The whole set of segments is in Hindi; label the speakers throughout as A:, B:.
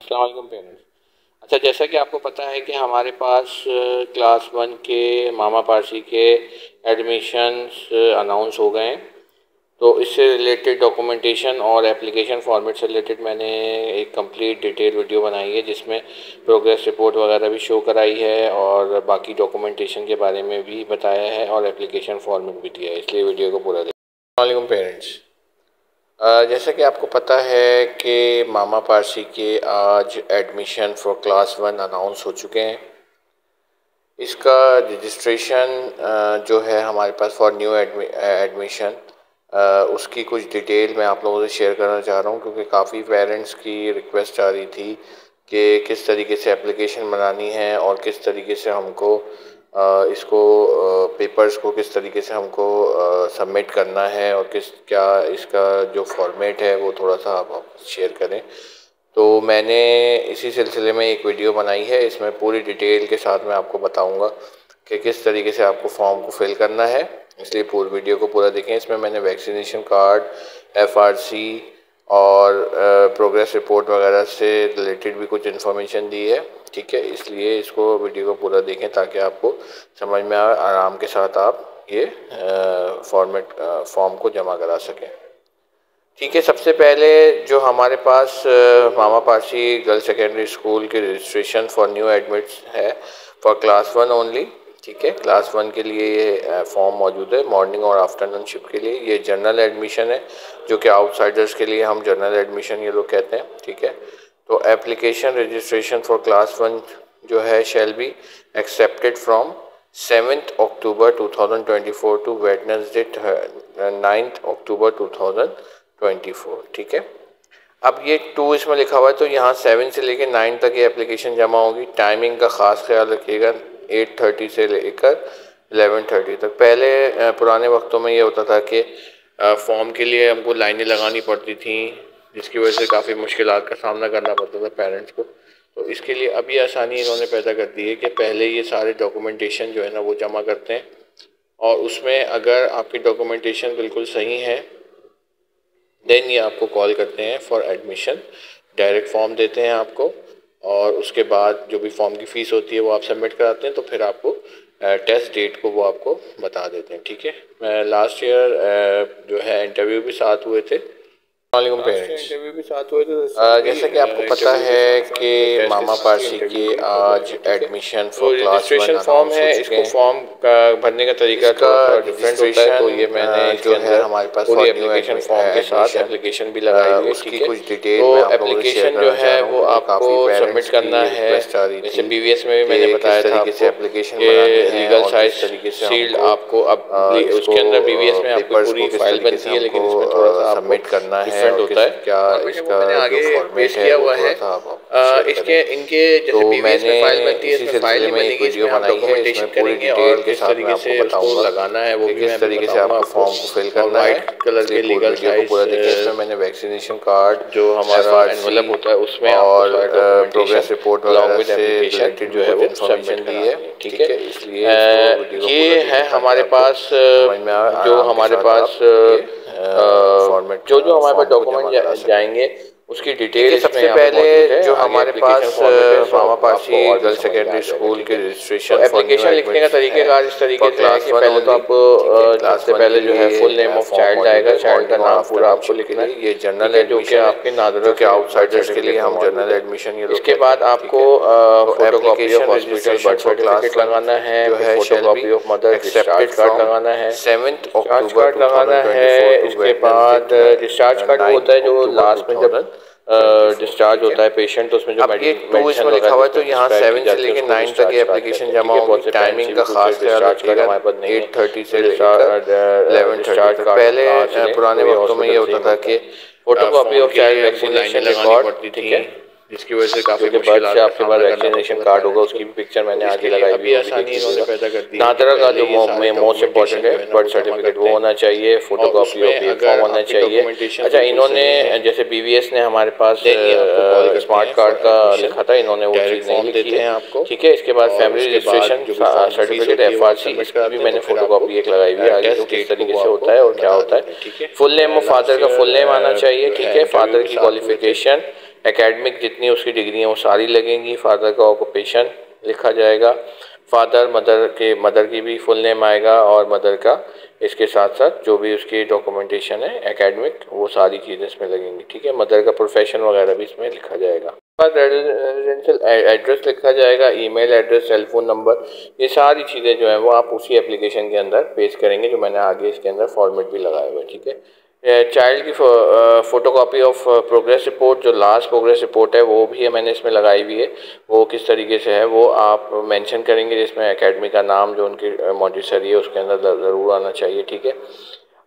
A: अस्सलाम वालेकुम पेरेंट्स। अच्छा, जैसा कि आपको पता है कि हमारे पास क्लास वन के मामा पारसी के एडमिशन्स अनाउंस हो गए हैं। तो इससे रिलेटेड डॉक्यूमेंटेशन और एप्लीकेशन फॉर्मेट से रिलेटेड मैंने एक कंप्लीट डिटेल वीडियो बनाई है, जिसमें प्रोग्रेस रिपोर्ट वगैरह भी शो कराई है और बाकी डॉक्यूमेंटेशन के बारे में भी बताया है और एप्लीकेशन फॉर्मेट भी दिया है, इसलिए वीडियो को पूरा देखिए। अस्सलाम वालेकुम पेरेंट्स। जैसा कि आपको पता है कि मामा पारसी के आज admission for class one announce हो चुके हैं। इसका रजिस्ट्रेशन जो है हमारे पास फॉर न्यू एडमिशन, उसकी कुछ डिटेल मैं आप लोगों से शेयर करना चाह रहा हूँ, क्योंकि काफ़ी पेरेंट्स की रिक्वेस्ट आ रही थी कि किस तरीके से एप्लीकेशन बनानी है और किस तरीके से हमको इसको पेपर्स को किस तरीके से हमको सबमिट करना है और क्या इसका जो फॉर्मेट है वो थोड़ा सा आप शेयर करें। तो मैंने इसी सिलसिले में एक वीडियो बनाई है, इसमें पूरी डिटेल के साथ मैं आपको बताऊंगा कि किस तरीके से आपको फॉर्म को फिल करना है, इसलिए पूरी वीडियो को पूरा देखें। इसमें मैंने वैक्सीनेशन कार्ड, एफआरसी और प्रोग्रेस रिपोर्ट वगैरह से रिलेटेड भी कुछ इन्फॉर्मेशन दी है, ठीक है। इसलिए इसको वीडियो को पूरा देखें ताकि आपको समझ में आए, आराम के साथ आप ये फॉर्म को जमा करा सकें, ठीक है। सबसे पहले जो हमारे पास मामा पारसी गर्ल्स सेकेंडरी स्कूल के रजिस्ट्रेशन फॉर न्यू एडमिट्स है फॉर क्लास वन ओनली, ठीक है। क्लास वन के लिए ये फॉर्म मौजूद है, मॉर्निंग और आफ्टरनून शिफ्ट के लिए। ये जनरल एडमिशन है, जो कि आउटसाइडर्स के लिए हम जनरल एडमिशन ये लोग कहते हैं, ठीक है। तो application registration for class one जो है shall be accepted from 7th October 2024 to Wednesday 9th October 2024, ठीक है। अब ये 2 इसमें लिखा हुआ है, तो यहाँ 7 से लेकर 9 तक ये एप्लीकेशन जमा होगी। टाइमिंग का ख़ास ख्याल रखिएगा, 8:30 से लेकर 11:30 तक। पहले पुराने वक्तों में ये होता था कि फॉर्म के लिए हमको लाइनें लगानी पड़ती थी, जिसकी वजह से काफ़ी मुश्किलात का सामना करना पड़ता था पेरेंट्स को। तो इसके लिए अब ये आसानी इन्होंने पैदा कर दी है कि पहले ये सारे डॉक्यूमेंटेशन जो है ना वो जमा करते हैं, और उसमें अगर आपकी डॉक्यूमेंटेशन बिल्कुल सही है देन ये आपको कॉल करते हैं फॉर एडमिशन। डायरेक्ट फॉर्म देते हैं आपको, और उसके बाद जो भी फॉर्म की फ़ीस होती है वो आप सबमिट कराते हैं, तो फिर आपको टेस्ट डेट को वो आपको बता देते हैं, ठीक है। लास्ट ईयर जो है इंटरव्यू भी साथ हुए थे। वालेकुम पेरेंट्स। इंटरव्यू भी साथ हुए थे। जैसा कि आपको पता है कि मामा पारसी के आज admission for class one form है, इसको फॉर्म का भरने का तरीका का डिफरेंट होता है। तो ये मैंने जो है हमारे पास पूरी एप्लीकेशन फॉर्म के साथ एप्लीकेशन भी लगाई हुई है, उसकी कुछ डिटेल तो एप्लीकेशन जो है वो आपको सबमिट करना है। जैसे बीवीएस में भी मैंने बताया था आपको एप्लीकेशन लीगल साइज तरीके से शील्ड आपको अब उसके अंदर बीवीएस में आपको पूरी फाइल बनती है, लेकिन इसमें थोड़ा सा सबमिट करना है होता है। क्या इसका मैंने आगे पेश किया हुआ है, इसके इनके जैसे बीवीएस में फाइल बनती है, इसमें फाइल में एक वीडियो बनाई है, इसमें पूरी डिटेल के साथ मैं आपको बताऊंगा लगाना है वो किस तरीके से आपको फॉर्म को फिल करना है। वाइट कलर के लीगल साइज पूरा देखिए, इसमें मैंने वैक्सीनेशन कार्ड जो हमारा एनवेलप होता है उसमें और प्रोग्रेस रिपोर्ट वगैरह से रिलेटेड जो है वो इन्फॉर्मेशन दी है, ठीक है। इसलिए ये है हमारे पास जो हमारे पास फॉर्मेट जो हमारे पास डॉक्यूमेंट जाएंगे उसकी डिटेल। सबसे पहले जो हमारे पास मामा पारसी गर्ल्स सेकेंडरी स्कूल के रजिस्ट्रेशन एप्लीकेशन लिखने का तरीकेकार इस तरीके से है कि पहले तो आपको सबसे पहले जो है फुल नेम ऑफ चाइल्ड आएगा, चाइल्ड का नाम पूरा आपको लिखना है। ये जनरल है जो कि आपके नादरों के आउटसाइडर्स के लिए हम जनरल एडमिशन। इसके बाद आपको photocopy of hospital birth certificate लगाना है, photocopy of mother discharge card लगाना है, 7th October लगाना है। इसके बाद डिस्चार्ज कार्ड होता है जो लास्ट में जब डिस्चार्ज होता है पेशेंट, तो उसमें जो मेडिसिन इसमें लिखा हुआ है, तो यहाँ 7 से लेकर 9 तक ये एप्लीकेशन जमा होगी। टाइमिंग का खास ख्याल रखिएगा, 8:30 से लेकर 11:30 तक। पहले पुराने वक्तों में ये होता था कि photocopy of child vaccination record, ठीक है, जिसकी वजह से काफी मुश्किल से आपके पास वैक्सीनेशन कार्ड होगा, उसकी भी पिक्चर मैंने आगे लगाई हुई है। आसानी इन्होंने पैदा कर दी। नादरा का जो मोस्ट इम्पोर्टेंट है बर्थ सर्टिफिकेट वो होना चाहिए, फोटोकॉपी ऑफ ये फॉर्म होना चाहिए। अच्छा, इन्होंने जैसे बीवीएस ने हमारे पास स्मार्ट कार्ड का लिखा था, इन्होंने वो चीज़ नहीं लिखी है आपको, ठीक है। इसके बाद फैमिली रजिस्ट्रेशन सर्टिफिकेट एफआरसी, इसका भी मैंने फोटोकॉपी एक लगाई हुई है आगे, किस तरीके से होता है और क्या होता है, ठीक है। फुल नेम ऑफ फादर का फुल नेम आना चाहिए, ठीक है। फादर की क्वालिफिकेशन, एकेडमिक जितनी उसकी डिग्री हैं वो सारी लगेंगी। फादर का ऑक्यूपेशन लिखा जाएगा, फादर मदर की भी फुल नेम आएगा, और मदर का इसके साथ साथ जो भी उसकी डॉक्यूमेंटेशन है एकेडमिक वो सारी चीज़ें इसमें लगेंगी। ठीक है, मदर का प्रोफेशन वगैरह भी इसमें लिखा जाएगा। रेजिडेंशियल एड्रेस लिखा जाएगा, ईमेल एड्रेस, सेलफोन नंबर, ये सारी चीज़ें जो है वो आप उसी एप्लीकेशन के अंदर पेश करेंगे, जो मैंने आगे इसके अंदर फॉर्मेट भी लगाया हुआ है। ठीक है, चाइल्ड की फ़ोटोकॉपी ऑफ प्रोग्रेस रिपोर्ट, जो लास्ट प्रोग्रेस रिपोर्ट है वो भी है मैंने इसमें लगाई हुई है। वो किस तरीके से है वो आप मेंशन करेंगे, जिसमें एकेडमी का नाम जो उनकी मॉन्टेसरी है उसके अंदर ज़रूर आना चाहिए। ठीक है,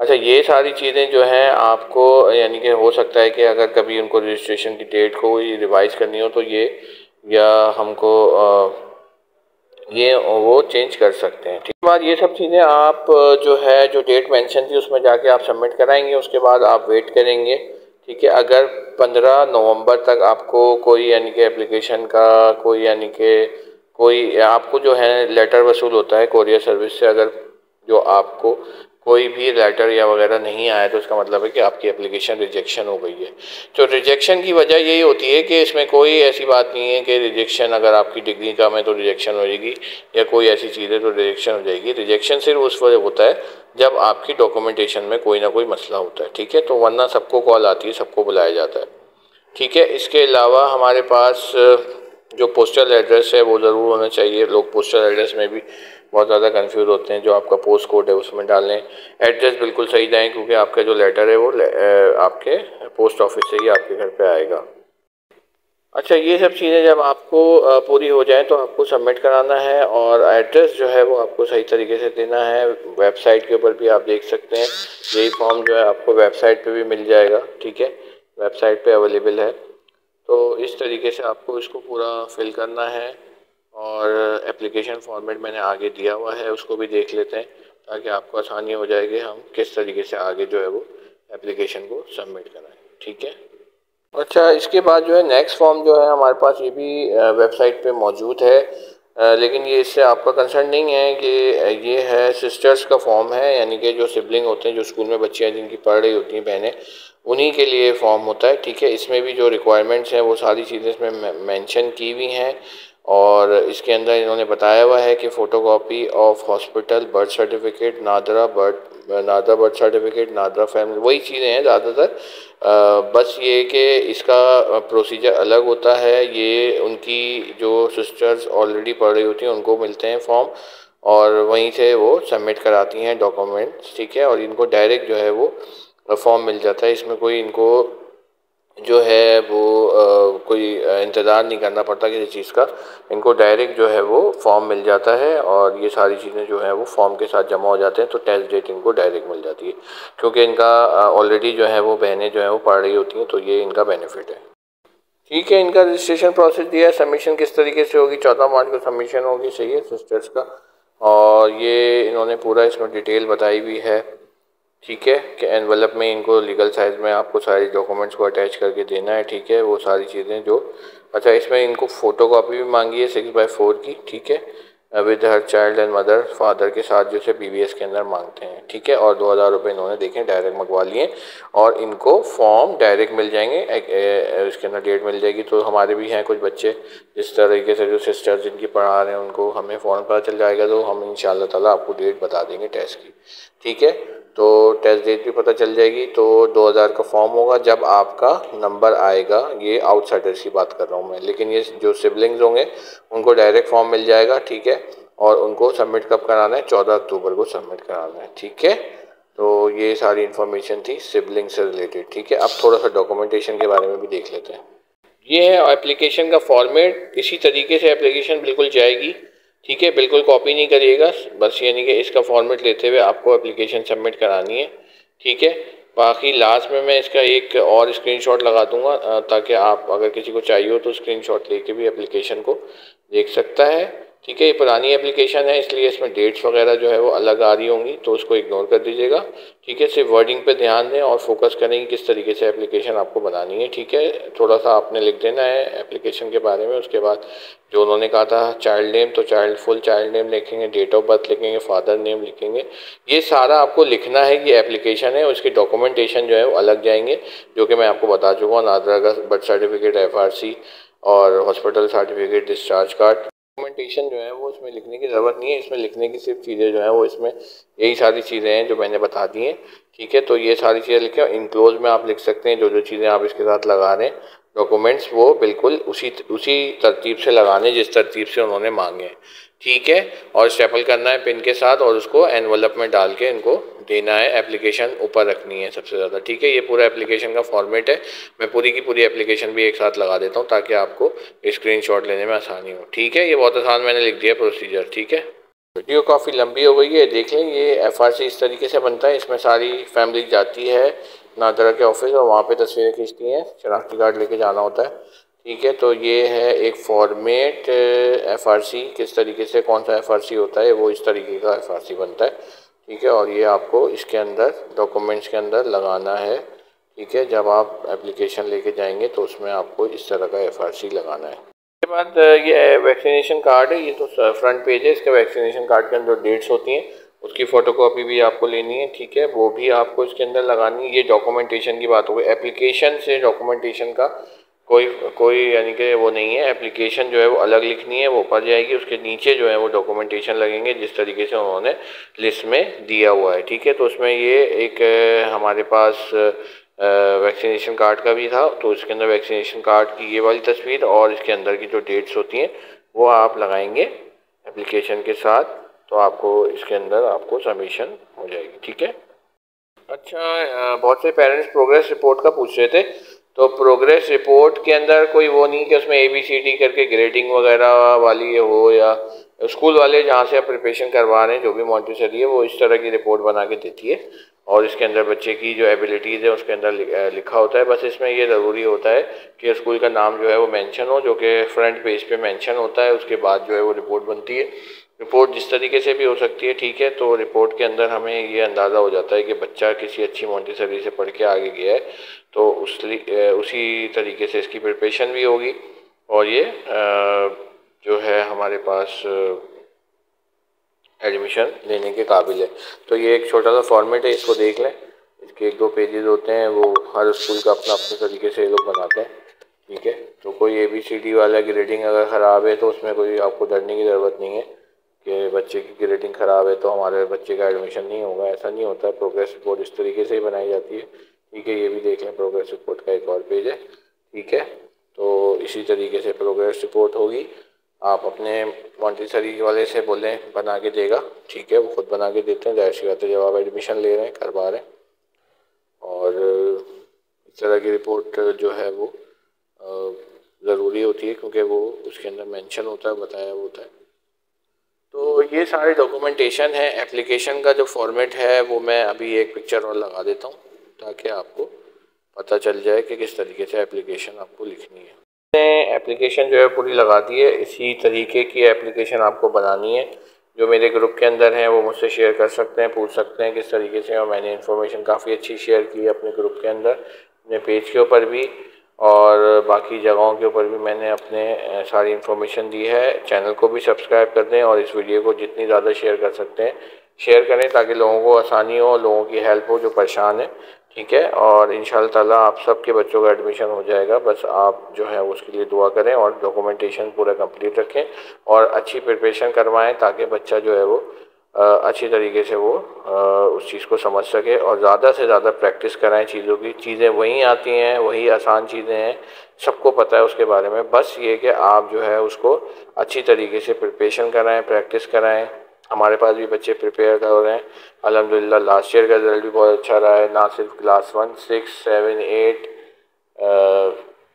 A: अच्छा ये सारी चीज़ें जो हैं आपको, यानी कि हो सकता है कि अगर कभी उनको रजिस्ट्रेशन की डेट को रिवाइज करनी हो तो ये या हमको ये वो चेंज कर सकते हैं। ठीक है, बाद ये सब चीज़ें आप जो है जो डेट मेंशन थी उसमें जाके आप सबमिट कराएंगे, उसके बाद आप वेट करेंगे। ठीक है, अगर 15 नवंबर तक आपको कोई यानी कि एप्लीकेशन का कोई यानी कि कोई आपको जो है लेटर वसूल होता है कोरियर सर्विस से, अगर जो आपको कोई भी लेटर या वगैरह नहीं आया तो उसका मतलब है कि आपकी एप्लीकेशन रिजेक्शन हो गई है। तो रिजेक्शन की वजह यही होती है कि इसमें कोई ऐसी बात नहीं है कि रिजेक्शन अगर आपकी डिग्री कम है तो रिजेक्शन हो जाएगी, या कोई ऐसी चीज़ है तो रिजेक्शन हो जाएगी। रिजेक्शन सिर्फ उस वजह होता है जब आपकी डॉक्यूमेंटेशन में कोई ना कोई मसला होता है। ठीक है, तो वरना सबको कॉल आती है, सबको बुलाया जाता है। ठीक है, इसके अलावा हमारे पास जो पोस्टल एड्रेस है वो ज़रूर होना चाहिए। लोग पोस्टल एड्रेस में भी बहुत ज़्यादा कंफ्यूज होते हैं, जो आपका पोस्ट कोड है उसमें डाल लें, एड्रेस बिल्कुल सही जाएँ, क्योंकि आपका जो लेटर है वो आपके पोस्ट ऑफिस से ही आपके घर पे आएगा। अच्छा, ये सब चीज़ें जब आपको पूरी हो जाए तो आपको सबमिट कराना है, और एड्रेस जो है वो आपको सही तरीके से देना है। वेबसाइट के ऊपर भी आप देख सकते हैं, यही फॉर्म जो है आपको वेबसाइट पे भी मिल जाएगा। ठीक है, वेबसाइट पे अवेलेबल है। तो इस तरीके से आपको इसको पूरा फिल करना है, और एप्लीकेशन फॉर्मेट मैंने आगे दिया हुआ है उसको भी देख लेते हैं, ताकि आपको आसानी हो जाएगी हम किस तरीके से आगे जो है वो एप्लीकेशन को सबमिट कराएं। ठीक है, अच्छा इसके बाद जो है नेक्स्ट फॉर्म जो है हमारे पास ये भी वेबसाइट पे मौजूद है, लेकिन ये इससे आपका कंसर्न नहीं है कि ये है सिस्टर्स का फॉर्म है, यानी कि जो सिबलिंग होते हैं, जो स्कूल में बच्चियाँ जिनकी पढ़ रही होती हैं बहनें, उन्हीं के लिए फॉर्म होता है। ठीक है, इसमें भी जो रिक्वायरमेंट्स हैं वो सारी चीज़ें इसमें मेंशन की हुई हैं, और इसके अंदर इन्होंने बताया हुआ है कि photocopy of hospital birth certificate, NADRA birth certificate, NADRA family, वही चीज़ें हैं ज़्यादातर। बस ये कि इसका प्रोसीजर अलग होता है। ये उनकी जो सिस्टर्स ऑलरेडी पढ़ रही होती हैं उनको मिलते हैं फॉर्म, और वहीं से वो सबमिट कराती हैं डॉक्यूमेंट्स। ठीक है, और इनको डायरेक्ट जो है वो फॉर्म मिल जाता है, इसमें कोई इनको जो है वो कोई इंतज़ार नहीं करना पड़ता किसी चीज़ का, इनको डायरेक्ट जो है वो फॉर्म मिल जाता है, और ये सारी चीज़ें जो है वो फॉर्म के साथ जमा हो जाते हैं, तो टेस्ट डेट इनको डायरेक्ट मिल जाती है, क्योंकि इनका ऑलरेडी जो है वो बहनें जो है वो पढ़ रही होती हैं, तो ये इनका बेनिफिट है। ठीक है, इनका रजिस्ट्रेशन प्रोसेस दिया है, सबमिशन किस तरीके से होगी, 14 मार्च को सबमिशन होगी। सही है सिस्टर्स का, और ये इन्होंने पूरा इसमें डिटेल बताई हुई है। ठीक है, कि एनवलप में इनको लीगल साइज़ में आपको सारी डॉक्यूमेंट्स को अटैच करके देना है। ठीक है, वो सारी चीज़ें जो, अच्छा इसमें इनको फ़ोटोकॉपी भी मांगी है 6x4 की। ठीक है, with her child and mother, father के साथ जो से BVS के अंदर मांगते हैं। ठीक है, और 2000 रुपये इन्होंने देखें डायरेक्ट मंगवा लिए, और इनको फॉर्म डायरेक्ट मिल जाएंगे, इसके अंदर डेट मिल जाएगी। तो हमारे भी हैं कुछ बच्चे जिस तरीके से जो सिस्टर्स जिनकी पढ़ा रहे हैं उनको हमें फ़ौरन पता चल जाएगा, तो हम इंशाल्लाह ताला आपको डेट बता देंगे टेस्ट की। ठीक है, तो टेस्ट डेट भी पता चल जाएगी। तो 2000 का फॉर्म होगा, जब आपका नंबर आएगा, ये आउटसाइडर्स की बात कर रहा हूँ मैं, लेकिन ये जो सिबलिंग्स होंगे उनको डायरेक्ट फॉर्म मिल जाएगा। ठीक है, और उनको सबमिट कब कराना है, 14 अक्टूबर को सबमिट कराना है। ठीक है, तो ये सारी इन्फॉर्मेशन थी सिबलिंग से रिलेटेड। ठीक है, अब थोड़ा सा डॉक्यूमेंटेशन के बारे में भी देख लेते हैं। ये है एप्लीकेशन का फॉर्मेट, इसी तरीके से एप्लीकेशन बिल्कुल जाएगी। ठीक है, बिल्कुल कॉपी नहीं करिएगा, बस यानी कि इसका फॉर्मेट लेते हुए आपको एप्लीकेशन सबमिट करानी है। ठीक है, बाकी लास्ट में मैं इसका एक और स्क्रीनशॉट लगा दूंगा, ताकि आप अगर किसी को चाहिए हो तो स्क्रीनशॉट लेके भी एप्लीकेशन को देख सकता है। ठीक है। ये पुरानी एप्लीकेशन है इसलिए इसमें डेट्स वगैरह जो है वो अलग आ रही होंगी, तो उसको इग्नोर कर दीजिएगा। ठीक है, सिर्फ वर्डिंग पे ध्यान दें और फोकस करें कि किस तरीके से एप्लीकेशन आपको बनानी है। ठीक है, थोड़ा सा आपने लिख देना है एप्लीकेशन के बारे में। उसके बाद जो उन्होंने कहा था चाइल्ड नेम, तो फुल चाइल्ड नेम लिखेंगे, डेट ऑफ बर्थ लिखेंगे, फादर नेम लिखेंगे। ये सारा आपको लिखना है कि एप्लीकेशन है, उसकी डॉक्यूमेंटेशन जो है वो अलग जाएंगे, जो कि मैं आपको बता चुका हूँ। आधार का बर्थ सर्टिफिकेट, FRC और hospital certificate, discharge card. Documentation जो है वो इसमें लिखने की ज़रूरत नहीं है। इसमें लिखने की सिर्फ चीज़ें जो है वो इसमें यही सारी चीज़ें हैं जो मैंने बता दी हैं। ठीक है, तो ये सारी चीज़ें लिखें। इनक्लोज में आप लिख सकते हैं जो जो चीज़ें आप इसके साथ लगा रहे हैं डॉक्यूमेंट्स, वो बिल्कुल उसी तरतीब से लगाने जिस तरतीब से उन्होंने मांगे हैं। ठीक है, और स्टेपल करना है पिन के साथ और उसको एनवलप में डाल के इनको देना है। एप्लीकेशन ऊपर रखनी है सबसे ज़्यादा। ठीक है, ये पूरा एप्लीकेशन का फॉर्मेट है। मैं पूरी की पूरी एप्लीकेशन भी एक साथ लगा देता हूँ ताकि आपको स्क्रीनशॉट लेने में आसानी हो। ठीक है, ये बहुत आसान मैंने लिख दिया प्रोसीजर। ठीक है, वीडियो काफ़ी लंबी हो गई है, देख लें। ये FRC इस तरीके से बनता है। इसमें सारी फैमिली जाती है नादरा के ऑफिस और वहाँ पे तस्वीरें खींचती हैं, शनाख्ती कार्ड लेके जाना होता है। ठीक है, तो ये है एक फॉर्मेट FRC। किस तरीके से कौन सा FRC होता है, वो इस तरीके का FRC बनता है। ठीक है, और ये आपको इसके अंदर डॉक्यूमेंट्स के अंदर लगाना है। ठीक है, जब आप एप्लीकेशन लेके जाएंगे तो उसमें आपको इस तरह का FRC लगाना है। उसके बाद ये वैक्सीनेशन कार्ड है, ये तो फ्रंट पेज है। इसके वैक्सीनेशन कार्ड के अंदर डेट्स होती हैं, उसकी फ़ोटोकॉपी भी आपको लेनी है। ठीक है, वो भी आपको इसके अंदर लगानी है। ये डॉक्यूमेंटेशन की बात हो गई। एप्लीकेशन से डॉक्यूमेंटेशन का कोई कोई यानी कि वो नहीं है। एप्लीकेशन जो है वो अलग लिखनी है, वो ऊपर जाएगी। उसके नीचे जो है वो डॉक्यूमेंटेशन लगेंगे जिस तरीके से उन्होंने लिस्ट में दिया हुआ है। ठीक है, तो उसमें ये एक हमारे पास वैक्सीनेशन कार्ड का भी था, तो इसके अंदर वैक्सीनेशन कार्ड की ये वाली तस्वीर और इसके अंदर की जो डेट्स होती हैं वो आप लगाएंगे एप्लीकेशन के साथ, तो आपको इसके अंदर आपको सबमिशन हो जाएगी। ठीक है। अच्छा, बहुत से पेरेंट्स प्रोग्रेस रिपोर्ट का पूछ रहे थे, तो प्रोग्रेस रिपोर्ट के अंदर कोई वो नहीं कि उसमें ABCD करके ग्रेडिंग वगैरह वाली ये हो, या स्कूल वाले जहाँ से आप प्रिपरेशन करवा रहे हैं जो भी मॉन्टेसरी है वो इस तरह की रिपोर्ट बना के देती है और इसके अंदर बच्चे की जो एबिलिटीज़ है उसके अंदर लिखा होता है। बस इसमें ये ज़रूरी होता है कि स्कूल का नाम जो है वो मेंशन हो, जो कि फ्रंट पेज पे मेंशन होता है। उसके बाद जो है वो रिपोर्ट बनती है। रिपोर्ट जिस तरीके से भी हो सकती है। ठीक है, तो रिपोर्ट के अंदर हमें ये अंदाज़ा हो जाता है कि बच्चा किसी अच्छी मॉन्टेसरी से पढ़ के आगे गया है, तो उसी तरीके से इसकी प्रिपरेशन भी होगी और ये जो है हमारे पास एडमिशन लेने के काबिल है। तो ये एक छोटा सा फॉर्मेट है, इसको देख लें। इसके 1-2 पेजेस होते हैं, वो हर स्कूल का अपना अपने तरीके से ये लोग बनाते हैं। ठीक है, तो कोई ABCD वाला ग्रेडिंग अगर ख़राब है तो उसमें कोई आपको डरने की ज़रूरत नहीं है कि बच्चे की ग्रेडिंग ख़राब है तो हमारे बच्चे का एडमिशन नहीं होगा। ऐसा नहीं होता है। प्रोग्रेस रिपोर्ट इस तरीके से ही बनाई जाती है। ठीक है, ये भी देख लें, प्रोग्रेस रिपोर्ट का एक और पेज है। ठीक है, तो इसी तरीके से प्रोग्रेस रिपोर्ट होगी। आप अपने मॉन्टेसरी वाले से बोलें बना के देगा। ठीक है, वो खुद बना के देते हैं, ज़ाहिर सी बात है जब आप एडमिशन ले रहे हैं, करवा रहे हैं। और इस तरह की रिपोर्ट जो है वो ज़रूरी होती है क्योंकि वो उसके अंदर मेंशन होता है, बताया होता है। तो ये सारे डॉक्यूमेंटेशन है। एप्लीकेशन का जो फॉर्मेट है वो मैं अभी एक पिक्चर और लगा देता हूँ ताकि आपको पता चल जाए कि किस तरीके से एप्लीकेशन आपको लिखनी है। मैंने एप्लीकेशन जो है पूरी लगा दी है। इसी तरीके की एप्लीकेशन आपको बनानी है। जो मेरे ग्रुप के अंदर हैं वो मुझसे शेयर कर सकते हैं, पूछ सकते हैं किस तरीके से। और मैंने इन्फॉर्मेशन काफ़ी अच्छी शेयर की है अपने ग्रुप के अंदर, अपने पेज के ऊपर भी और बाकी जगहों के ऊपर भी मैंने अपने सारी इन्फॉर्मेशन दी है। चैनल को भी सब्सक्राइब कर दें और इस वीडियो को जितनी ज़्यादा शेयर कर सकते हैं शेयर करें ताकि लोगों को आसानी हो, लोगों की हेल्प हो जो परेशान है। ठीक है, और इंशाल्लाह ताला आप सबके बच्चों का एडमिशन हो जाएगा। बस आप जो है उसके लिए दुआ करें और डॉक्यूमेंटेशन पूरा कंप्लीट रखें और अच्छी प्रिपरेशन करवाएं ताकि बच्चा जो है वो अच्छी तरीके से वो उस चीज़ को समझ सके और ज़्यादा से ज़्यादा प्रैक्टिस कराएं चीज़ों की। चीज़ें वही आती हैं, वही आसान चीज़ें हैं, सबको पता है उसके बारे में। बस ये कि आप जो है उसको अच्छी तरीके से प्रिपरेशन कराएं, प्रैक्टिस कराएं। हमारे पास भी बच्चे प्रिपेयर कर रहे हैं अल्हम्दुलिल्लाह। लास्ट ईयर का रिज़ल्ट भी बहुत अच्छा रहा है। ना सिर्फ क्लास 1, 6, 7, 8,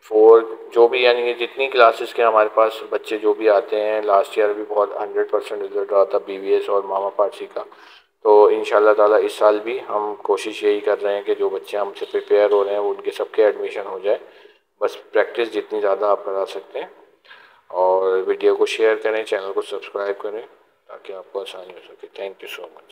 A: 4 जो भी यानी कि जितनी क्लासेस के हमारे पास बच्चे जो भी आते हैं, लास्ट ईयर भी बहुत 100% रिज़ल्ट रहा था BVS और मामा पारसी का। तो इंशाल्लाह ताला इस साल भी हम कोशिश यही कर रहे हैं कि जो बच्चे हमसे प्रिपेयर हो रहे हैं उनके सबके एडमिशन हो जाए। बस प्रैक्टिस जितनी ज़्यादा आप करा सकते हैं। और वीडियो को शेयर करें, चैनल को सब्सक्राइब करें ताकि आपको आसानी हो सके। Thank you so much.